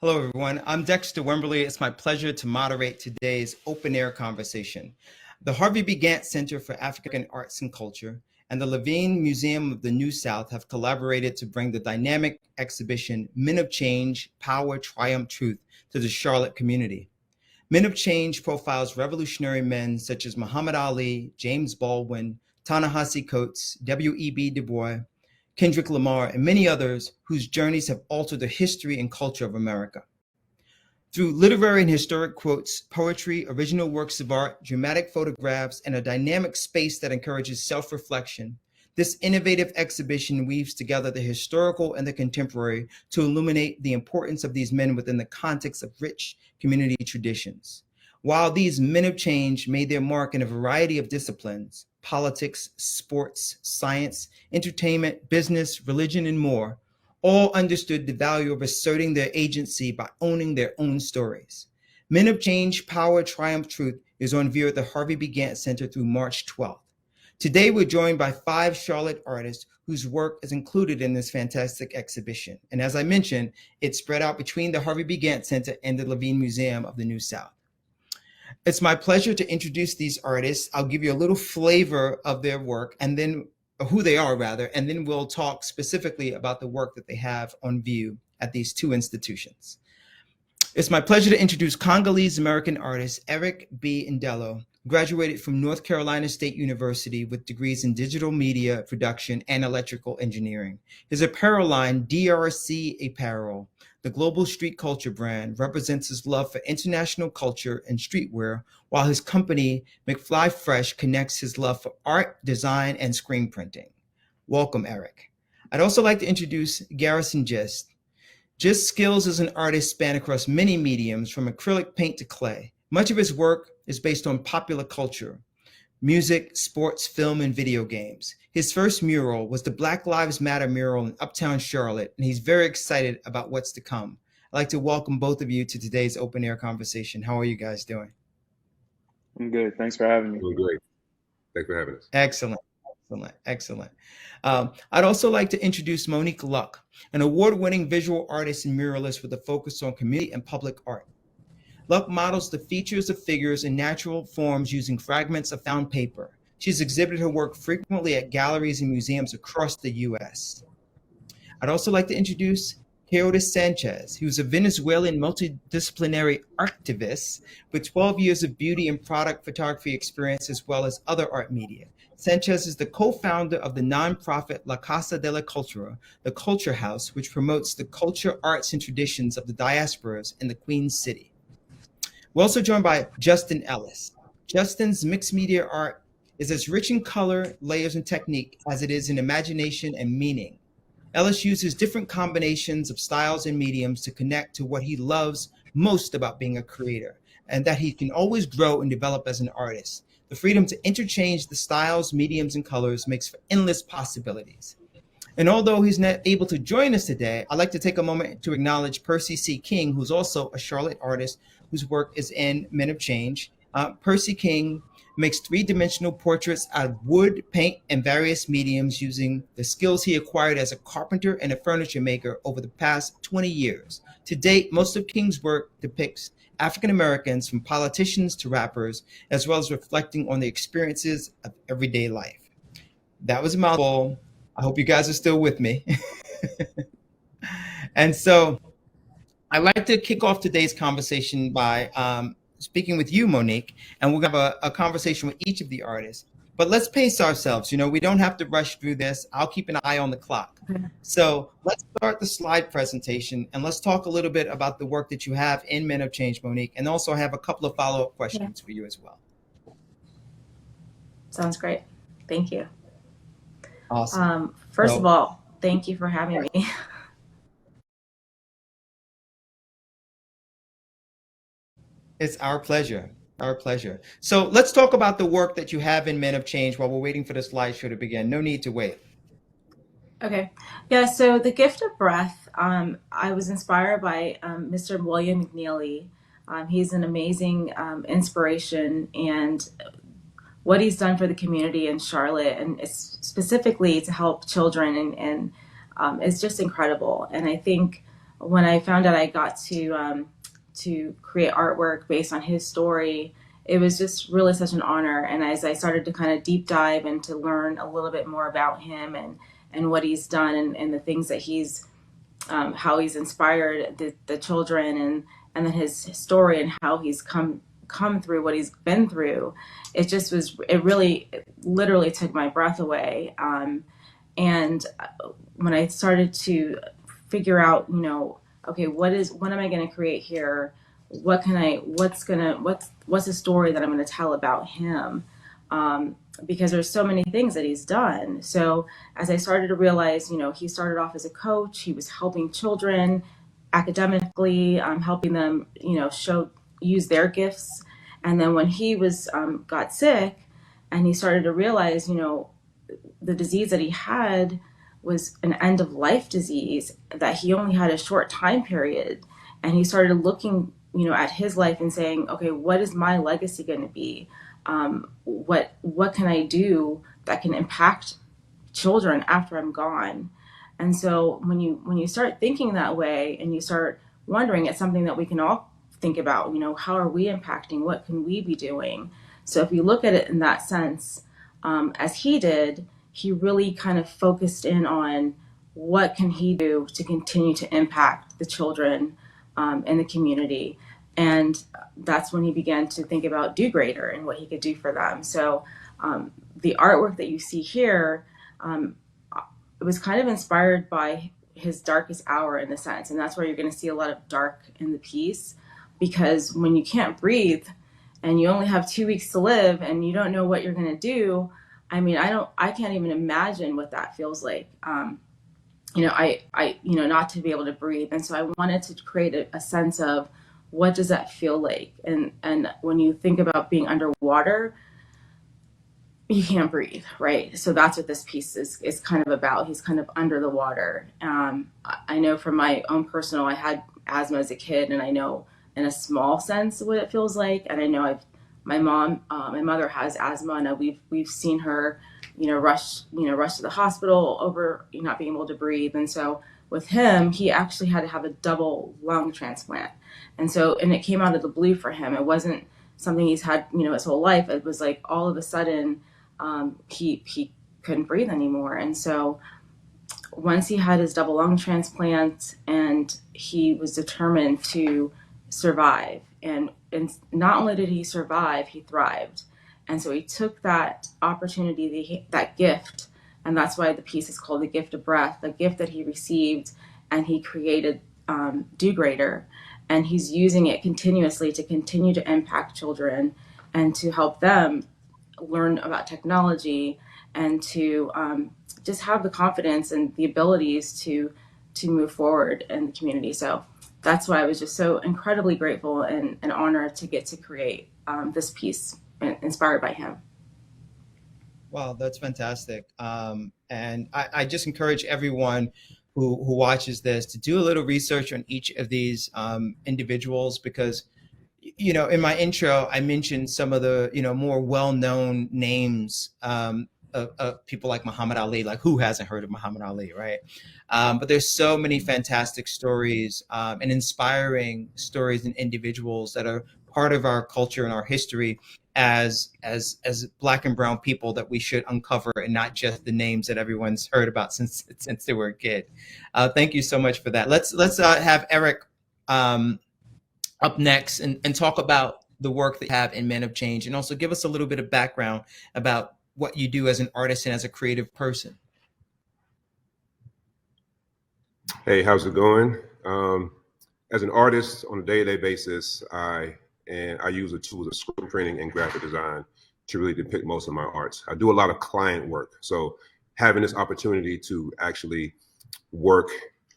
Hello, everyone. I'm Dexter Wimberly. It's my pleasure to moderate today's open air conversation. The Harvey B. Gantt Center for African Arts and Culture and the Levine Museum of the New South have collaborated to bring the dynamic exhibition Men of Change, Power, Triumph, Truth to the Charlotte community. Men of Change profiles revolutionary men such as Muhammad Ali, James Baldwin, Ta-Nehisi Coates, W.E.B. Du Bois, Kendrick Lamar, and many others whose journeys have altered the history and culture of America. Through literary and historic quotes, poetry, original works of art, dramatic photographs, and a dynamic space that encourages self-reflection, this innovative exhibition weaves together the historical and the contemporary to illuminate the importance of these men within the context of rich community traditions. While these men of change made their mark in a variety of disciplines, politics, sports, science, entertainment, business, religion, and more, all understood the value of asserting their agency by owning their own stories. Men of Change, Power, Triumph, Truth is on view at the Harvey B. Gantt Center through March 12th. Today, we're joined by 5 Charlotte artists whose work is included in this fantastic exhibition. And as I mentioned, it's spread out between the Harvey B. Gantt Center and the Levine Museum of the New South. It's my pleasure to introduce these artists. I'll give you a little flavor of their work and then who they are rather, and then we'll talk specifically about the work that they have on view at these 2 institutions. It's my pleasure to introduce Congolese-American artist Harvey B. Ndelo, graduated from North Carolina State University with degrees in digital media production and electrical engineering. His apparel line, DRC Apparel, the global street culture brand, represents his love for international culture and streetwear, while his company, McFly Fresh, connects his love for art, design, and screen printing. Welcome, Eric. I'd also like to introduce Garrison. Just skills as an artist span across many mediums, from acrylic paint to clay. Much of his work is based on popular culture, music, sports, film, and video games. His first mural was the Black Lives Matter mural in Uptown Charlotte, and he's very excited about what's to come. I'd like to welcome both of you to today's open air conversation. How are you guys doing? I'm good. Thanks for having me. Doing great. Thanks for having us. Excellent. Excellent. I'd also like to introduce Monique, an award-winning visual artist and muralist with a focus on community and public art. Luck models the features of figures in natural forms using fragments of found paper. She's exhibited her work frequently at galleries and museums across the U.S. I'd also like to introduce Keudis Sanchz, who's a Venezuelan multidisciplinary activist with 12 years of beauty and product photography experience, as well as other art media. Sanchz is the co-founder of the nonprofit La Casa de la Cultura, the Culture House, which promotes the culture, arts, and traditions of the diasporas in the Queen City. We're also joined by Justin Ellis. Justin's mixed media art is as rich in color, layers, and technique as it is in imagination and meaning. Ellis uses different combinations of styles and mediums to connect to what he loves most about being a creator, and that he can always grow and develop as an artist. The freedom to interchange the styles, mediums, and colors makes for endless possibilities. And although he's not able to join us today, I'd like to take a moment to acknowledge Percy C. King, who's also a Charlotte artist whose work is in Men of Change. Percy King makes 3-dimensional portraits out of wood, paint, and various mediums using the skills he acquired as a carpenter and a furniture maker over the past 20 years. To date, most of King's work depicts African Americans, from politicians to rappers, as well as reflecting on the experiences of everyday life. That was a mouthful. I hope you guys are still with me. And so I'd like to kick off today's conversation by speaking with you, Monique, and we're going to have a conversation with each of the artists. But let's pace ourselves. You know, we don't have to rush through this. I'll keep an eye on the clock. Okay. So let's start the slide presentation, and let's talk a little bit about the work that you have in Men of Change, Monique, and also have a couple of follow-up questions for you as well. Sounds great. Thank you. Awesome. First of all, thank you for having me. It's our pleasure. Our pleasure. So let's talk about the work that you have in Men of Change while we're waiting for the slideshow to begin. No need to wait. Okay. Yeah, so The Gift of Breath, I was inspired by Mr. William McNeely. He's an amazing inspiration, and what he's done for the community in Charlotte, and it's specifically to help children, and it's just incredible. And I think when I found out I got to create artwork based on his story, it was just really such an honor. And as I started to kind of deep dive and to learn a little bit more about him and what he's done and the things that he's how he's inspired the children and then his story and how he's come through what he's been through, it really literally took my breath away. And when I started to figure out, okay, what am I going to create here? What's the story that I'm going to tell about him? Because there's so many things that he's done. So as I started to realize, he started off as a coach. He was helping children academically, helping them, use their gifts. And then when he got sick and he started to realize, the disease that he had was an end of life disease, that he only had a short time period. And he started looking, at his life and saying, okay, what is my legacy going to be? What can I do that can impact children after I'm gone? And so when you start thinking that way and you start wondering, it's something that we can all think about, how are we impacting? What can we be doing? So if you look at it in that sense, as he did, he really kind of focused in on what can he do to continue to impact the children in the community. And that's when he began to think about Do Greater and what he could do for them. So the artwork that you see here, it was kind of inspired by his darkest hour in a sense. And that's where you're going to see a lot of dark in the piece, because when you can't breathe and you only have 2 weeks to live and you don't know what you're going to do, I can't even imagine what that feels like. Not to be able to breathe. And so I wanted to create a sense of what does that feel like? And when you think about being underwater, you can't breathe, right? So that's what this piece is kind of about. He's kind of under the water. I know from my own personal, I had asthma as a kid, and I know in a small sense what it feels like. And I know my mother has asthma, and we've seen her, rush to the hospital over not being able to breathe. And so with him, he actually had to have a double lung transplant. And it came out of the blue for him. It wasn't something he's had, his whole life. It was like all of a sudden, he couldn't breathe anymore. And so once he had his double lung transplant, and he was determined to survive, and not only did he survive, he thrived. And so he took that opportunity, that gift, and that's why the piece is called The Gift of Breath, the gift that he received, and he created Do Greater. And he's using it continuously to continue to impact children and to help them learn about technology and to just have the confidence and the abilities to move forward in the community. So that's why I was just so incredibly grateful and honored to get to create this piece inspired by him. Wow, that's fantastic. And I just encourage everyone who watches this to do a little research on each of these individuals, because, in my intro, I mentioned some of the, more well-known names of people like Muhammad Ali. Like, who hasn't heard of Muhammad Ali, right? But there's so many fantastic stories and inspiring stories and individuals that are part of our culture and our history as Black and brown people that we should uncover, and not just the names that everyone's heard about since they were a kid. Thank you so much for that. Let's have Eric up next and talk about the work that you have in Men of Change, and also give us a little bit of background about what you do as an artist and as a creative person. Hey, how's it going? As an artist on a day-to-day basis, I use the tools of script printing and graphic design to really depict most of my arts. I do a lot of client work. So having this opportunity to actually work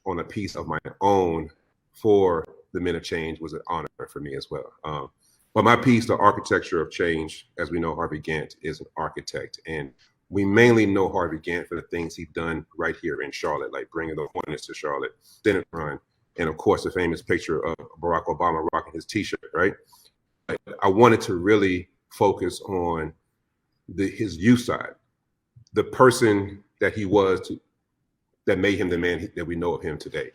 on a piece of my own for the Men of Change was an honor for me as well. But my piece, The Architecture of Change, as we know, Harvey Gantt is an architect. And we mainly know Harvey Gantt for the things he's done right here in Charlotte, like bringing the Hornets to Charlotte, Senate run, and of course, the famous picture of Barack Obama rocking his t-shirt, right? I wanted to really focus on his youth side, the person that he was that made him the man that we know of him today.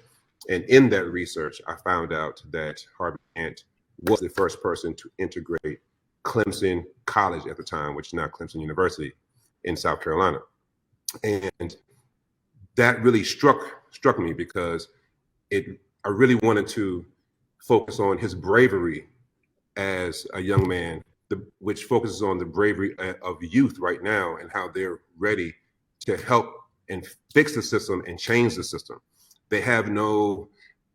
And in that research, I found out that Harvey Gantt was the first person to integrate Clemson College at the time, which is now Clemson University in South Carolina. And that really struck me because I really wanted to focus on his bravery as a young man, which focuses on the bravery of youth right now and how they're ready to help and fix the system and change the system. They don't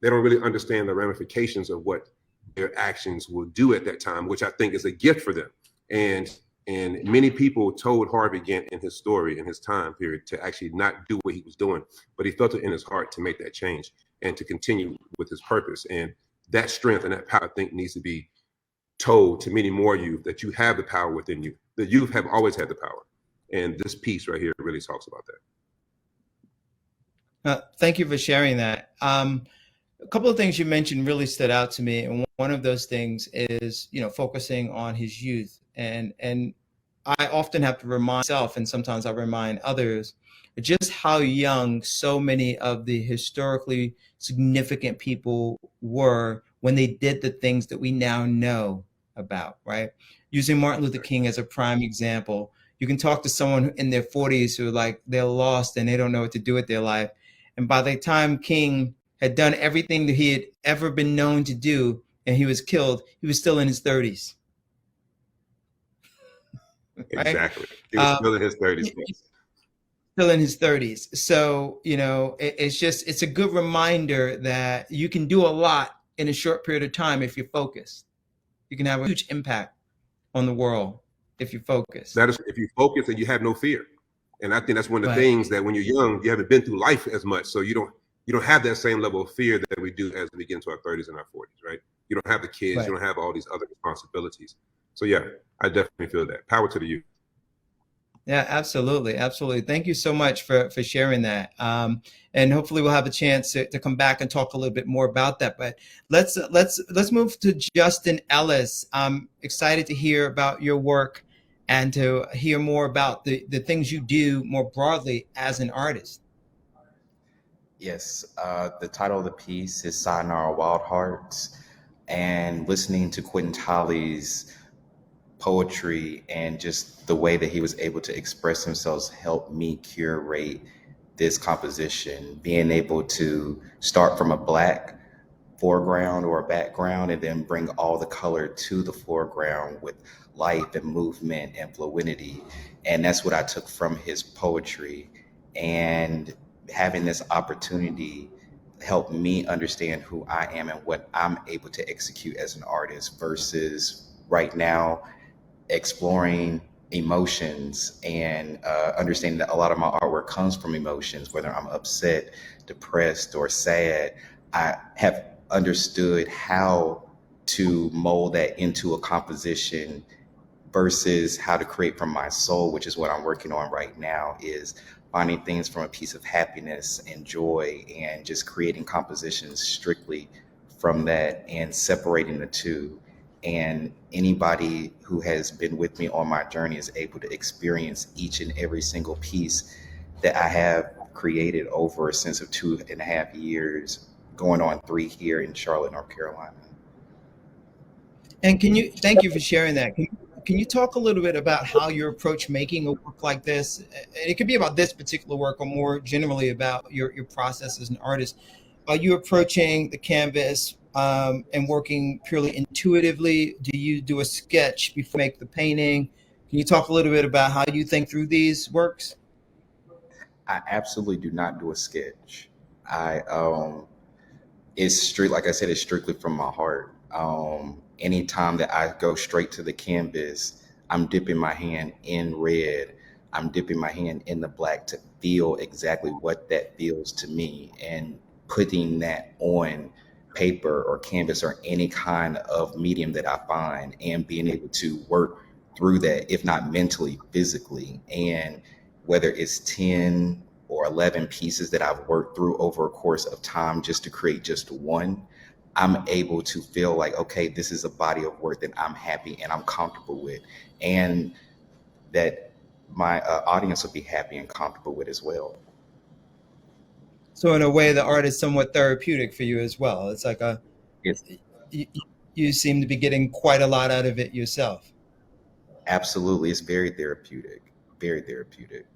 really understand the ramifications of what their actions will do at that time, which I think is a gift for them. And many people told Harvey Gantt in his story, in his time period, to actually not do what he was doing, but he felt it in his heart to make that change and to continue with his purpose. And that strength and that power, I think, needs to be told to many more youth, that you have the power within you. The youth have always had the power. And this piece right here really talks about that. Thank you for sharing that. A couple of things you mentioned really stood out to me, and one of those things is, focusing on his youth. And I often have to remind myself, and sometimes I remind others, just how young so many of the historically significant people were when they did the things that we now know about, right? Using Martin Luther King as a prime example, you can talk to someone in their 40s who they're lost and they don't know what to do with their life. And by the time King had done everything that he had ever been known to do and he was killed, he was still in his 30s. Right? Exactly. He was still in his 30s. Still in his 30s. So, it's a good reminder that you can do a lot in a short period of time if you're focused. You can have a huge impact on the world if you focus. That is, if you focus and you have no fear. And I think that's one of the things that when you're young, you haven't been through life as much. So you don't have that same level of fear that we do as we get into our 30s and our 40s, right? You don't have the kids, you don't have all these other responsibilities. So yeah, I definitely feel that. Power to the youth. Yeah, absolutely. Absolutely. Thank you so much for sharing that. And hopefully we'll have a chance to come back and talk a little bit more about that. But let's move to Justin Ellis. I'm excited to hear about your work and to hear more about the things you do more broadly as an artist. Yes, the title of the piece is Sayonara Wild Hearts, and listening to Quentin Talley's poetry and just the way that he was able to express himself helped me curate this composition, being able to start from a Black foreground or a background and then bring all the color to the foreground with life and movement and fluidity. And that's what I took from his poetry. And having this opportunity helped me understand who I am and what I'm able to execute as an artist versus right now exploring emotions and understanding that a lot of my artwork comes from emotions, whether I'm upset, depressed, or sad. I have understood how to mold that into a composition versus how to create from my soul, which is what I'm working on right now, is finding things from a piece of happiness and joy and just creating compositions strictly from that and separating the two. And anybody who has been with me on my journey is able to experience each and every single piece that I have created over a sense of 2.5 years, going on 3 here in Charlotte, North Carolina. And thank you for sharing that. Can you talk a little bit about how you approach making a work like this? And it could be about this particular work or more generally about your process as an artist. Are you approaching the canvas and working purely intuitively? Do you do a sketch before you make the painting? Can you talk a little bit about how you think through these works? I absolutely do not do a sketch. It's like I said, it's strictly from my heart. Anytime that I go straight to the canvas, I'm dipping my hand in red. I'm dipping my hand in the black to feel exactly what that feels to me, and putting that on paper or canvas or any kind of medium that I find, and being able to work through that, if not mentally, physically. And whether it's 10 or 11 pieces that I've worked through over a course of time just to create just one, I'm able to feel like, okay, this is a body of work that I'm happy and I'm comfortable with, and that my audience will be happy and comfortable with as well. So in a way, the art is somewhat therapeutic for you as well. It's like It's you, you seem to be getting quite a lot out of it yourself. absolutely, it's very therapeutic, very therapeutic.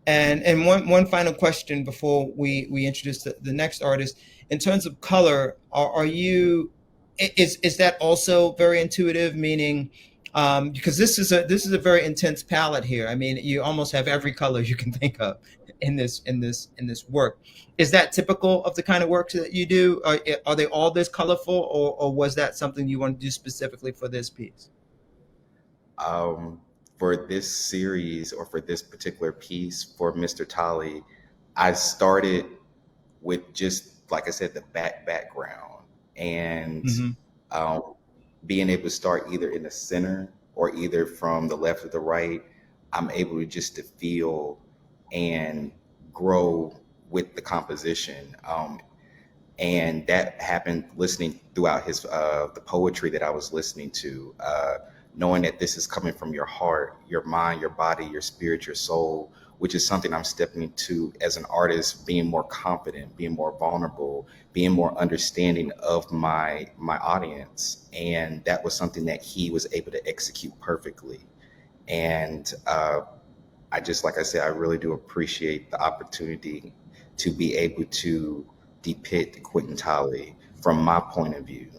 And one final question before we introduce the next artist. In terms of color, are you is that also very intuitive? Meaning, because this is a very intense palette here. I mean, you almost have every color you can think of in this work. Is that typical of the kind of work that you do? Are they all this colorful, or was that something you want to do specifically for this piece? Um, for this series or for this particular piece for Mr. Talley, I started with just, like I said, the background and Hmm. um, being able to start either in the center or either from the left or the right. I'm able to just to feel and grow with the composition. And that happened listening throughout his the poetry that I was listening to, knowing that this is coming from your heart, your mind, your body, your spirit, your soul, which is something I'm stepping into as an artist, being more confident, being more vulnerable, being more understanding of my audience. And that was something that he was able to execute perfectly. And I just, like I said, I really do appreciate the opportunity to be able to depict Quentin Talley from my point of view,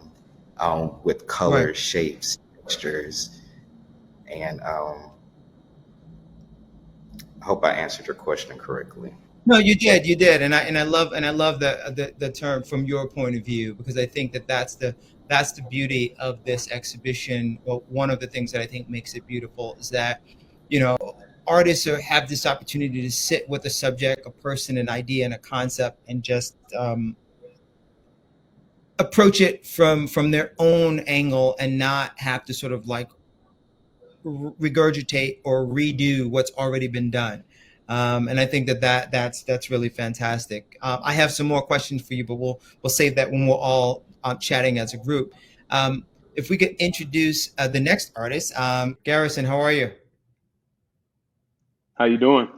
with Right. colors, shapes, textures, and I hope I answered your question correctly. No, you did, and I love the term from your point of view, because I think that that's the beauty of this exhibition. Well, one of the things that I think makes it beautiful is that, you know, artists have this opportunity to sit with a subject, a person, an idea, and a concept, and just approach it from their own angle, and not have to sort of like regurgitate or redo what's already been done. And I think that's really fantastic. I have some more questions for you, but we'll save that when we're all chatting as a group. If we could introduce the next artist, Garrison, how are you? How you doing?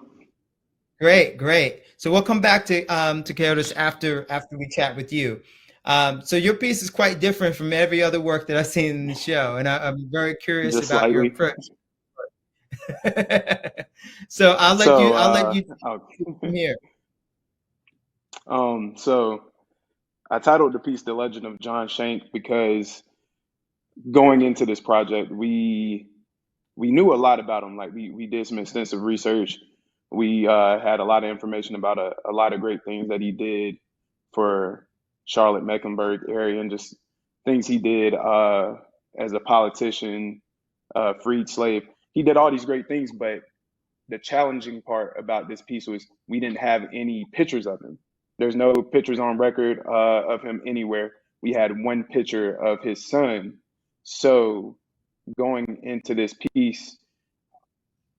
Great, great. So we'll come back to Keudis after we chat with you. So your piece is quite different from every other work that I've seen in the show, and I'm very curious Just about your slightly. approach. So So, I'll let you oh, from here. so I titled the piece "The Legend of John Schenck" because going into this project, we knew a lot about him. Like we did some extensive research. We had a lot of information about a lot of great things that he did for Charlotte Mecklenburg area, and just things he did as a politician, freed slave. He did all these great things, but the challenging part about this piece was we didn't have any pictures of him. There's no pictures on record of him anywhere. We had one picture of his son. So going into this piece,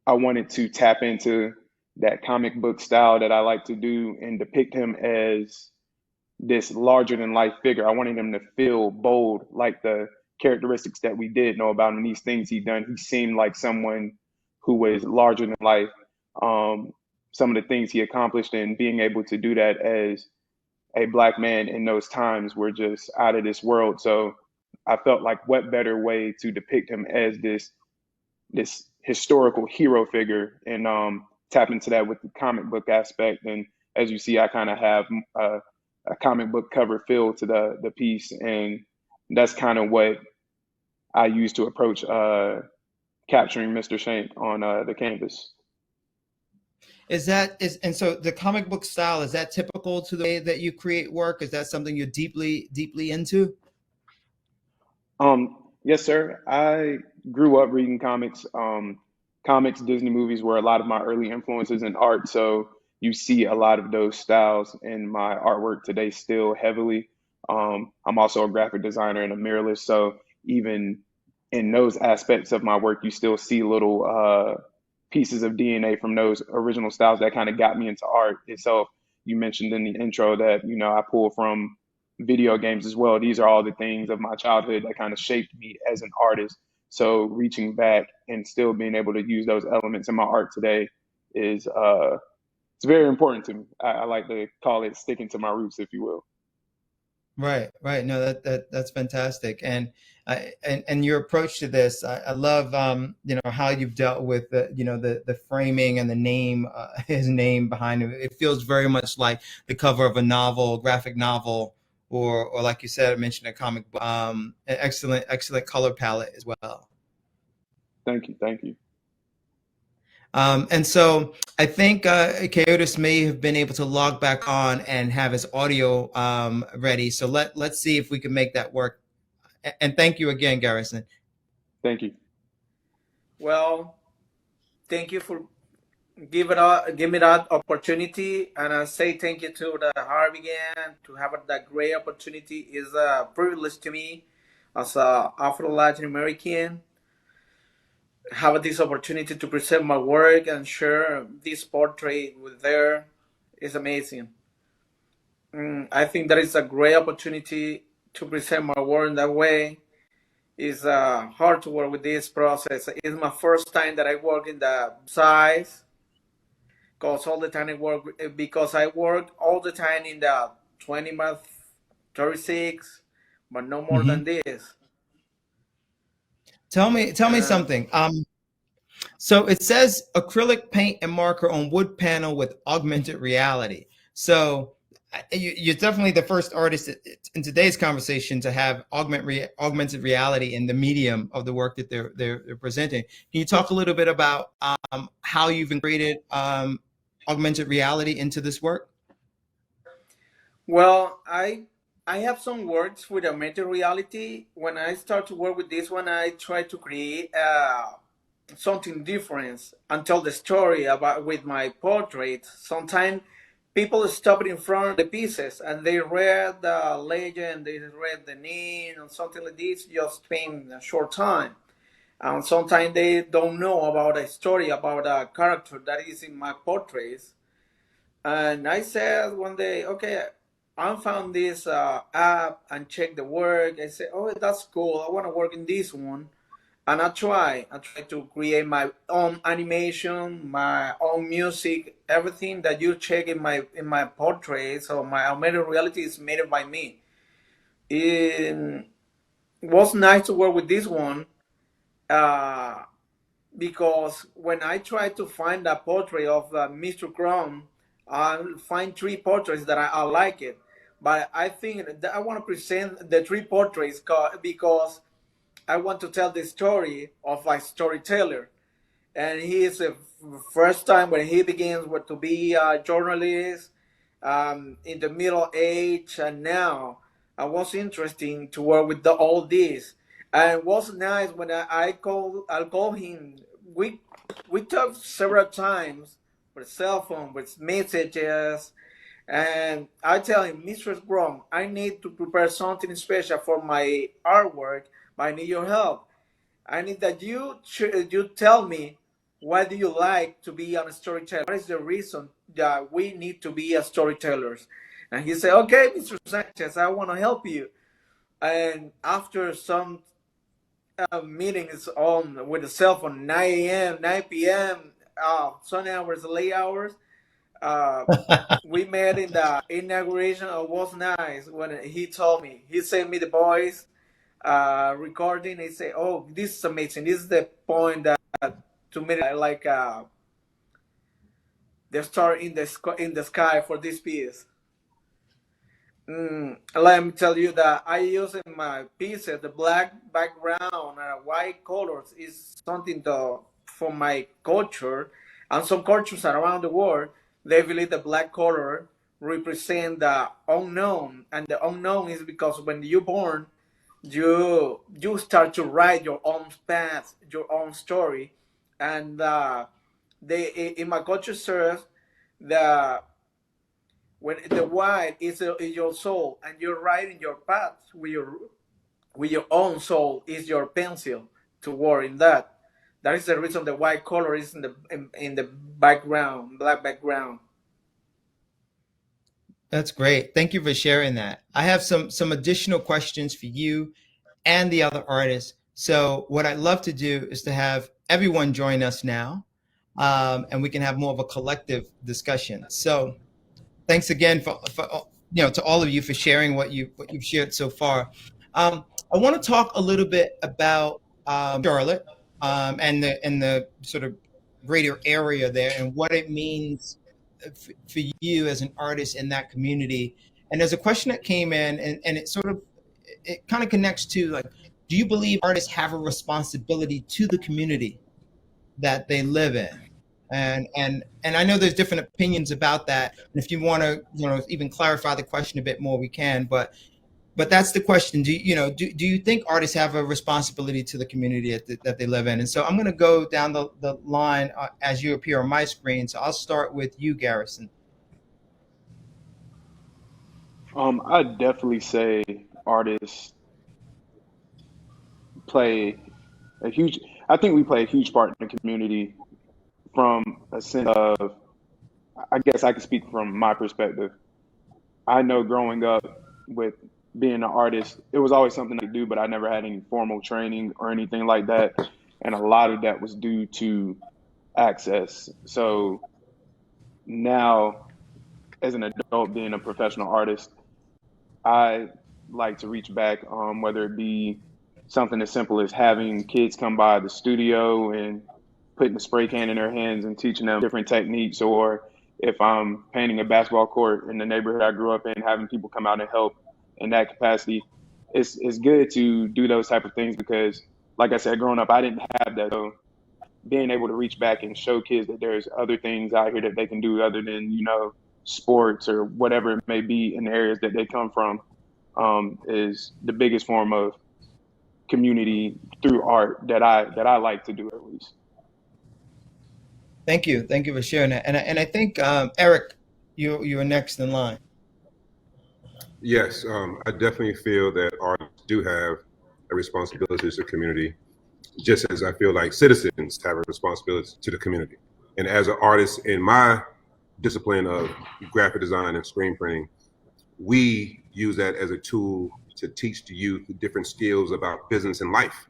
I wanted to tap into that comic book style that I like to do and depict him as this larger than life figure. I wanted him to feel bold, like the characteristics that we did know about him, these things he done. He seemed like someone who was larger than life. Um, some of the things he accomplished, and being able to do that as a black man in those times were just out of this world. So I felt like what better way to depict him as this historical hero figure, and tap into that with the comic book aspect. And as you see, I kind of have a comic book cover feel to the piece, and that's kind of what I use to approach capturing Mr. Schenck on the canvas. And so the comic book style, is that typical to the way that you create work? Is that something you're deeply into? Yes, sir. I grew up reading comics. Comics, Disney movies were a lot of my early influences in art. So you see a lot of those styles in my artwork today still heavily. I'm also a graphic designer and a muralist. So even in those aspects of my work, you still see little pieces of DNA from those original styles that kind of got me into art itself. You mentioned in the intro that, I pull from video games as well. These are all the things of my childhood that kind of shaped me as an artist. So reaching back and still being able to use those elements in my art today is it's very important to me. I like to call it sticking to my roots, if you will. Right, right. No, that's fantastic. And your approach to this, I love, how you've dealt with the framing and the name, his name behind it. It feels very much like the cover of a novel, graphic novel, or like you said, I mentioned a comic book. An excellent color palette as well. Thank you. And so I think Keudis may have been able to log back on and have his audio ready. So let's see if we can make that work. And thank you again, Garrison. Thank you. Well, thank you for give me that opportunity, and I say thank you to the Harvey again to have that great opportunity. Is a privilege to me as a Afro Latin American have this opportunity to present my work and share this portrait with there is amazing. I think that is a great opportunity to present my work in that way. It's hard to work with this process. It's my first time that I work in the size, because all the time I work all the time in the 20 by 36, but no more than this. Tell me something. So it says acrylic paint and marker on wood panel with augmented reality. So you're definitely the first artist in today's conversation to have augmented reality in the medium of the work that they're presenting. Can you talk a little bit about how you've integrated augmented reality into this work? Well, I have some works with augmented reality. When I start to work with this one, I try to create something different and tell the story about with my portrait. Sometimes people stop in front of the pieces and they read the legend, they read the name or something like this, just spend a short time. And sometimes they don't know about a story about a character that is in my portraits. And I said one day, okay, I found this app and check the work. I said, oh, that's cool. I want to work in this one. And I try to create my own animation, my own music, everything that you check in my portraits. So my augmented reality is made by me. It was nice to work with this one because when I try to find a portrait of Mr. Crump, I'll find 3 portraits that I like it. But I think that I want to present the 3 portraits because I want to tell the story of a storyteller. And he is the first time when he begins to be a journalist in the middle age, and now it was interesting to work with all this. And it was nice when I'll call him. We talked several times with cell phone, with messages, and I tell him, Mr. Crump, I need to prepare something special for my artwork. I need your help. I need that you tell me why do you like to be a storyteller? What is the reason that we need to be a storytellers? And he said, okay, Mr. Sanchz, I want to help you. And after some meetings on with the cell phone, 9 a.m., 9 p.m., sun hours, late hours, we met in the inauguration. It was nice when he told me. He sent me the voice recording. He said, oh, this is amazing. This is the point that to me I like the star in the sky for this piece. Let me tell you that I use in my pieces the black background and white colors is something for my culture, and some cultures around the world they believe the black color represent the unknown, and the unknown is because when you're born, you start to write your own path, your own story, and in my culture serves when the white is your soul, and you're writing your path with your own soul is your pencil to work in that. That is the reason the white color is in the background, black background. That's great. Thank you for sharing that. I have some additional questions for you and the other artists. So what I'd love to do is to have everyone join us now. and we can have more of a collective discussion. So thanks again for to all of you for sharing what you've shared so far. I want to talk a little bit about Charlotte and the sort of greater area there and what it means for you as an artist in that community. And there's a question that came in, and it kind of connects to, like, do you believe artists have a responsibility to the community that they live in? And I know there's different opinions about that. And if you want to, even clarify the question a bit more, we can. But that's the question. Do you think artists have a responsibility to the community that they live in? And so I'm going to go down the line as you appear on my screen. So I'll start with you, Garrison. I'd definitely say artists play I think we play a huge part in the community from a sense of, I guess I can speak from my perspective. I know growing up with being an artist, it was always something I could do, but I never had any formal training or anything like that. And a lot of that was due to access. So now, as an adult, being a professional artist, I like to reach back, whether it be something as simple as having kids come by the studio and putting a spray can in their hands and teaching them different techniques, or if I'm painting a basketball court in the neighborhood I grew up in, having people come out and help in that capacity. It's good to do those type of things because, like I said, growing up, I didn't have that. So being able to reach back and show kids that there's other things out here that they can do other than, sports or whatever it may be in the areas that they come from, is the biggest form of community through art that I like to do, at least. Thank you for sharing that. And I think Eric, you are next in line. Yes, I definitely feel that artists do have a responsibility to the community, just as I feel like citizens have a responsibility to the community. And as an artist in my discipline of graphic design and screen printing, we use that as a tool to teach the youth different skills about business and life.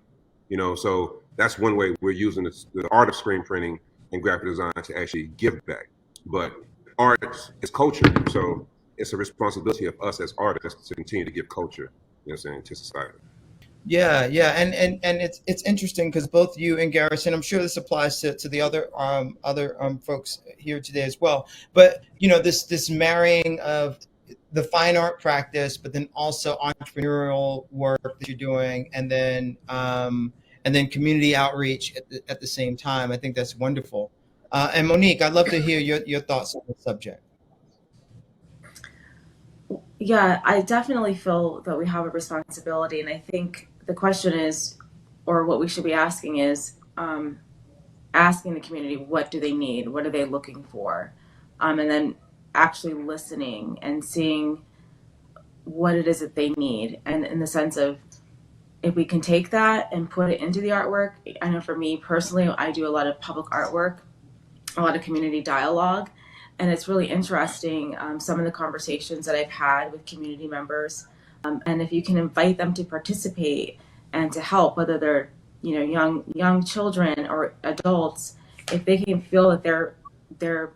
So that's one way we're using the art of screen printing and graphic design to actually give back. But art is culture, so it's a responsibility of us as artists to continue to give culture, to society. Yeah, and it's interesting because both you and Garrison, I'm sure this applies to the other folks here today as well. But this marrying of the fine art practice, but then also entrepreneurial work that you're doing, and then community outreach at the same time. I think that's wonderful. And Monique, I'd love to hear your thoughts on the subject. Yeah, I definitely feel that we have a responsibility, and I think the question is, or what we should be asking is, asking the community, what do they need? What are they looking for? And then actually listening and seeing what it is that they need. And in the sense of, if we can take that and put it into the artwork, I know for me personally, I do a lot of public artwork, a lot of community dialogue. And it's really interesting, some of the conversations that I've had with community members. And if you can invite them to participate and to help, whether they're young children or adults, if they can feel that they're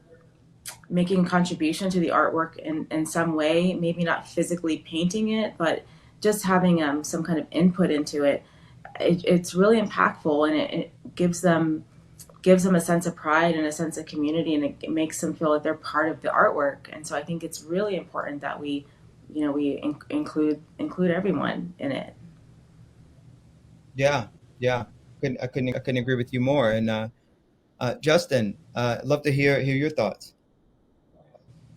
making a contribution to the artwork in some way, maybe not physically painting it, but just having some kind of input into it, it's really impactful, and it gives them a sense of pride and a sense of community, and it makes them feel like they're part of the artwork. And so I think it's really important that we include everyone in it. Yeah. I couldn't agree with you more. And Justin, I'd love to hear your thoughts.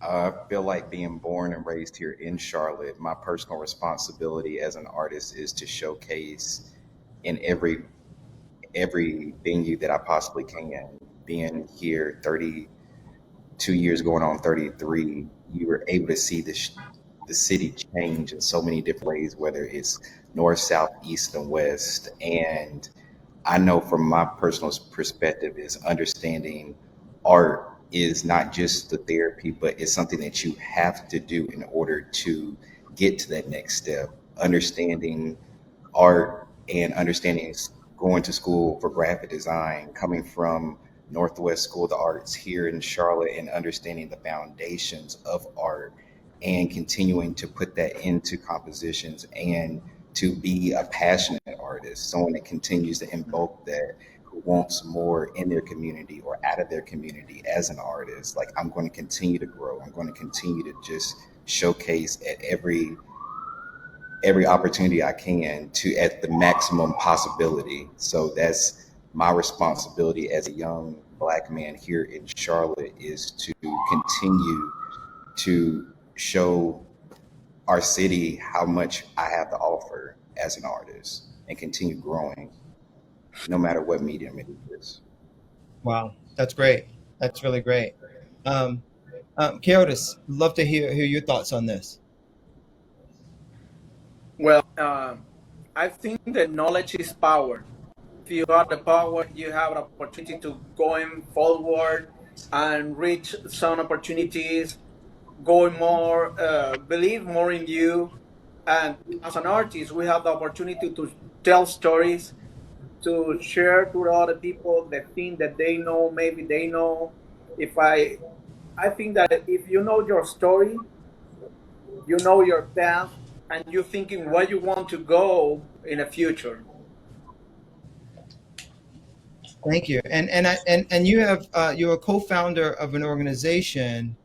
I feel like being born and raised here in Charlotte, my personal responsibility as an artist is to showcase in every venue that I possibly can. Being here 32 years going on 33, you were able to see the city change in so many different ways, whether it's north, south, east, and west. And I know from my personal perspective is understanding art is not just the therapy, but it's something that you have to do in order to get to that next step. Understanding art and understanding going to school for graphic design, coming from Northwest School of the Arts here in Charlotte and understanding the foundations of art and continuing to put that into compositions and to be a passionate artist, someone that continues to invoke that, who wants more in their community or out of their community as an artist. Like, I'm going to continue to grow. I'm going to continue to just showcase at every opportunity I can to at the maximum possibility. So that's my responsibility as a young Black man here in Charlotte, is to continue to show our city how much I have to offer as an artist and continue growing no matter what medium it is. Wow, that's great. That's really great. Keudis, love to hear your thoughts on this. Well, I think that knowledge is power. If you have the power, you have an opportunity to going forward and reach some opportunities, going more, believe more in you. And as an artist, we have the opportunity to tell stories, to share to other people the thing that they know, maybe they know. I think that if you know your story, you know your path, and you're thinking where you want to go in the future. Thank you. And you have you're a co-founder of an organization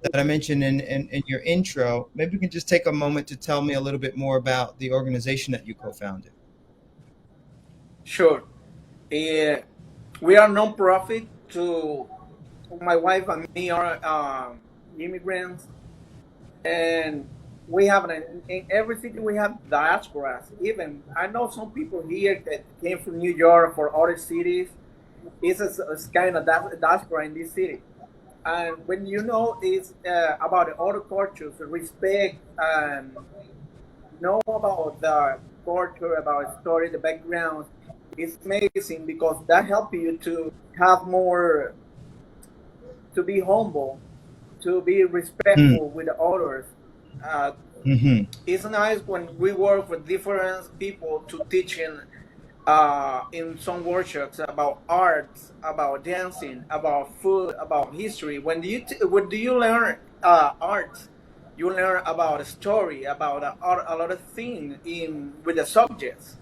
that I mentioned in your intro. Maybe you can just take a moment to tell me a little bit more about the organization that you co-founded. Sure. We are non-profit. My wife and me are immigrants, and we have in every city we have diasporas. Even I know some people here that came from New York or other cities. It's a kind of diaspora in this city. And when you know it's about the other cultures, respect, and know about the culture, about story, the background, it's amazing, because that helps you to have more, to be humble, to be respectful with the others. It's nice when we work with different people to teaching in some workshops about arts, about dancing, about food, about history. When do you learn art, you learn about a story, about a lot of things with the subjects.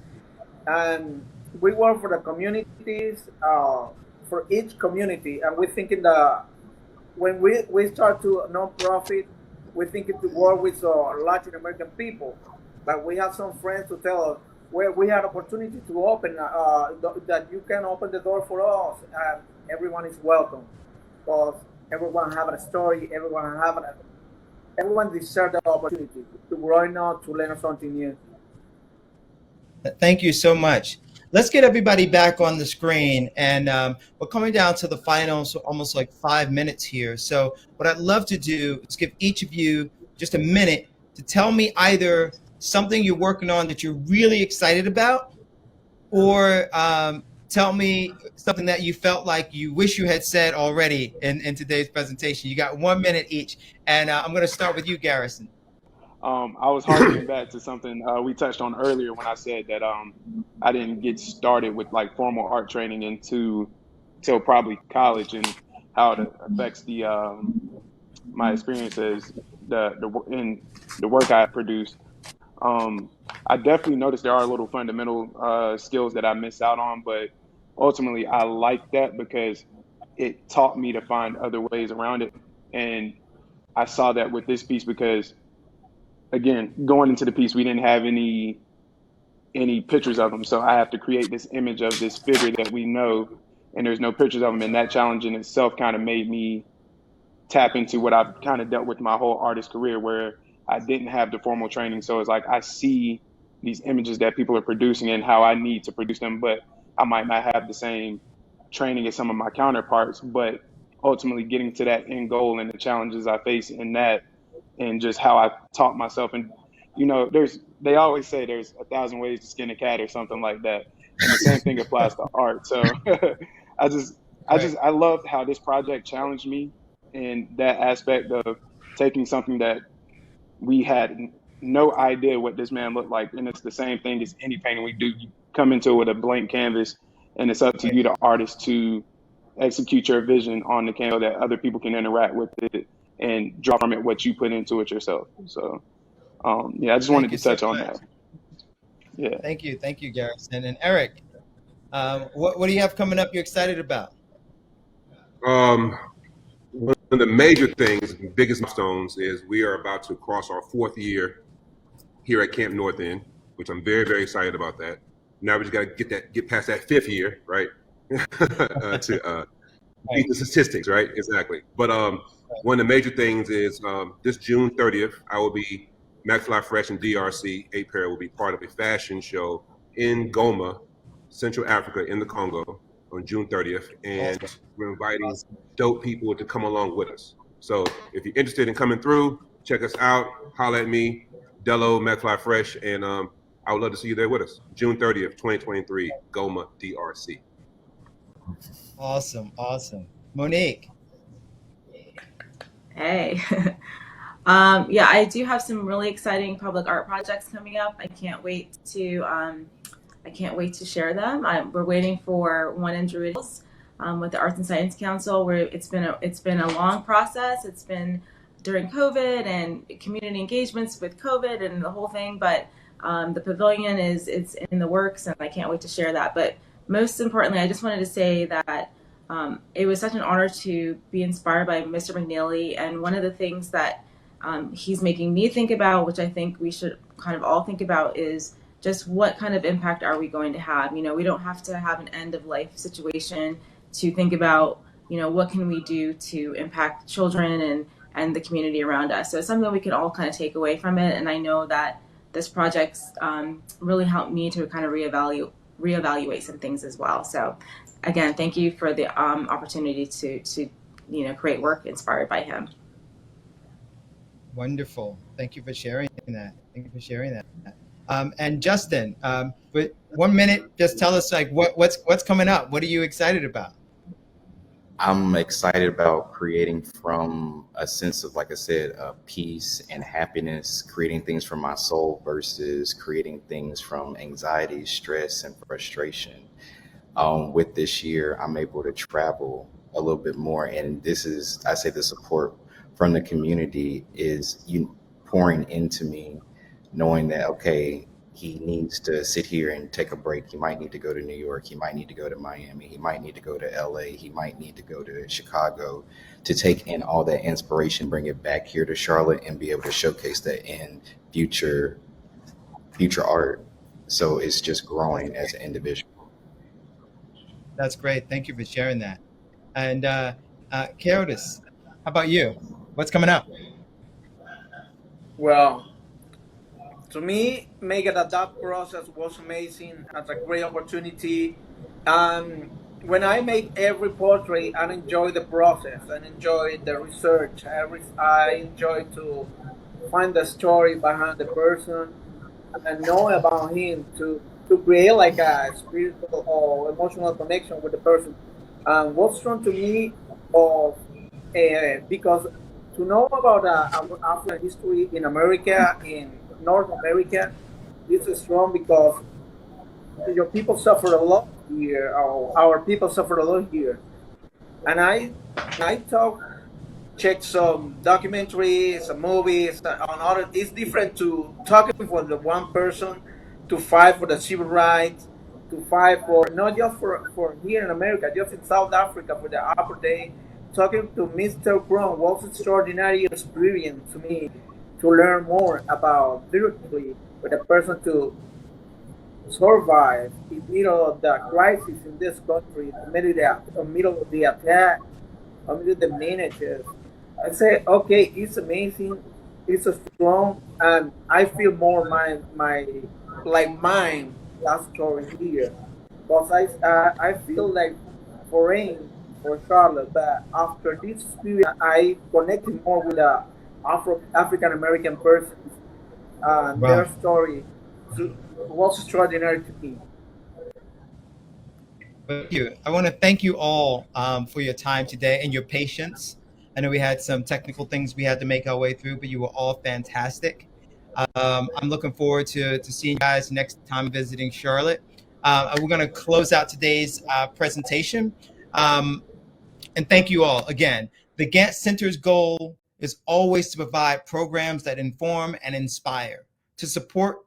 And we work for the communities, for each community, and we're thinking that when we start to non-profit, we're thinking to work with Latin American people. But we have some friends to tell us where we had opportunity to open that you can open the door for us, and everyone is welcome, because everyone having a story, everyone deserves the opportunity to grow up, to learn something new. Thank you so much. Let's get everybody back on the screen, and we're coming down to the final, so almost like 5 minutes here. So what I'd love to do is give each of you just a minute to tell me either something you're working on that you're really excited about, or tell me something that you felt like you wish you had said already in today's presentation. You got 1 minute each, and I'm going to start with you, Garrison. I was harkening back to something we touched on earlier when I said that I didn't get started with like formal art training until probably college, and how it affects my experiences, in the work I produced. I definitely noticed there are little fundamental skills that I miss out on, but ultimately I like that because it taught me to find other ways around it. And I saw that with this piece because, again, going into the piece, we didn't have any pictures of them. So I have to create this image of this figure that we know, and there's no pictures of him. And that challenge in itself kind of made me tap into what I've kind of dealt with my whole artist career, where I didn't have the formal training. So it's like I see these images that people are producing and how I need to produce them, but I might not have the same training as some of my counterparts. But ultimately getting to that end goal and the challenges I face in that, and just how I taught myself. And, you know, they always say there's 1,000 ways to skin a cat or something like that. And the same thing applies to art. So I loved how this project challenged me in that aspect of taking something that we had no idea what this man looked like. And it's the same thing as any painting we do. You come into it with a blank canvas, and it's up to you, the artist, to execute your vision on the canvas so that other people can interact with it and draw from it what you put into it yourself. So yeah, I just wanted to touch on that. Yeah. Thank you, Garrison. And Eric, what do you have coming up you're excited about? One of the major things, the biggest milestones, is we are about to cross our 4th year here at Camp North End, which I'm very, very excited about that. Now we just got to get past that 5th year, right? To beat the statistics, right? Exactly. But one of the major things is this June 30th, I will be McFly Fresh and DRC 8 Pair will be part of a fashion show in Goma, Central Africa, in the Congo, on June 30th, and we're inviting dope people to come along with us. So if you're interested in coming through, check us out, holla at me, Ndelo, McFly Fresh, and I would love to see you there with us. June 30th, 2023, Goma, DRC. Awesome. Monique. Hey. Yeah, I do have some really exciting public art projects coming up. I can't wait to share them. We're waiting for one in Druid Hills with the Arts and Science Council, where it's been a long process. It's been during COVID and community engagements with COVID and the whole thing, but the pavilion it's in the works, and I can't wait to share that. But most importantly, I just wanted to say that it was such an honor to be inspired by Mr. McNeely, and one of the things that he's making me think about, which I think we should kind of all think about, is just what kind of impact are we going to have? You know, we don't have to have an end of life situation to think about, you know, what can we do to impact children and the community around us. So it's something that we can all kind of take away from it. And I know that this project's really helped me to kind of reevaluate some things as well. So again, thank you for the opportunity to create work inspired by him. Wonderful. Thank you for sharing that. And Justin, but 1 minute, just tell us like what's coming up. What are you excited about? I'm excited about creating from a sense of, like I said, peace and happiness, creating things from my soul versus creating things from anxiety, stress, and frustration. With this year, I'm able to travel a little bit more. And this is, I say, the support from the community is pouring into me, knowing that, okay, he needs to sit here and take a break. He might need to go to New York. He might need to go to Miami. He might need to go to LA. He might need to go to Chicago to take in all that inspiration, bring it back here to Charlotte, and be able to showcase that in future art. So it's just growing as an individual. That's great. Thank you for sharing that. And Keudis, how about you? What's coming up? Well, to me, making that process was amazing. It's a great opportunity. When I make every portrait, I enjoy the process. I enjoy the research. I enjoy to find the story behind the person and know about him to create like a spiritual or emotional connection with the person. What's strong to me because to know about African history in America, in North America, is strong because your people suffered a lot here, or our people suffered a lot here. And I checked some documentaries, some movies, on other. It's different to talking for the one person, to fight for the civil rights, to fight for not just for here in America, just in South Africa for the apartheid. Talking to Mr. Crump was an extraordinary experience to me, to learn more about directly with a person to survive in the middle of the crisis in this country, in the middle of the attack, in the middle of the managers. I say, okay, it's amazing, it's strong, and I feel more my that story here. Because I feel like foreign for Charlotte, but after this experience, I connected more with the African American persons. Wow. Their story was extraordinary to me. Thank you. I want to thank you all for your time today and your patience. I know we had some technical things we had to make our way through, but you were all fantastic. I'm looking forward to seeing you guys next time visiting Charlotte. We're going to close out today's presentation. And thank you all again. The Gantt Center's goal is always to provide programs that inform and inspire. To support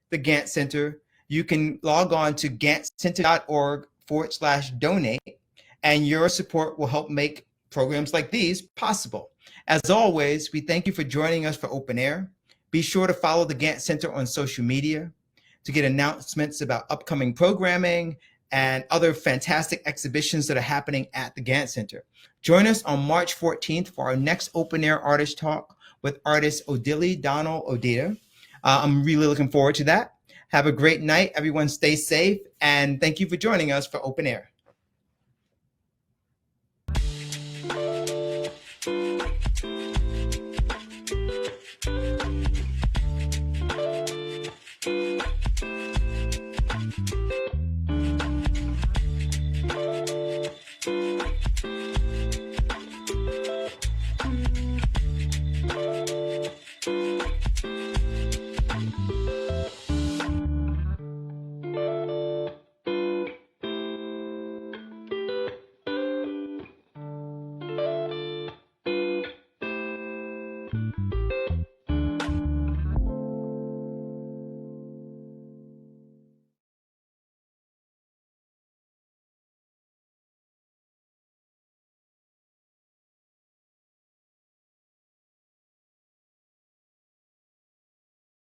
the Gantt Center, you can log on to ganttcenter.org/donate, and your support will help make programs like these possible. As always, we thank you for joining us for Open Air. Be sure to follow the Gantt Center on social media to get announcements about upcoming programming and other fantastic exhibitions that are happening at the Gantt Center. Join us on March 14th for our next Open Air Artist Talk with artist Odili Donald Odita. I'm really looking forward to that. Have a great night. Everyone stay safe, and thank you for joining us for Open Air.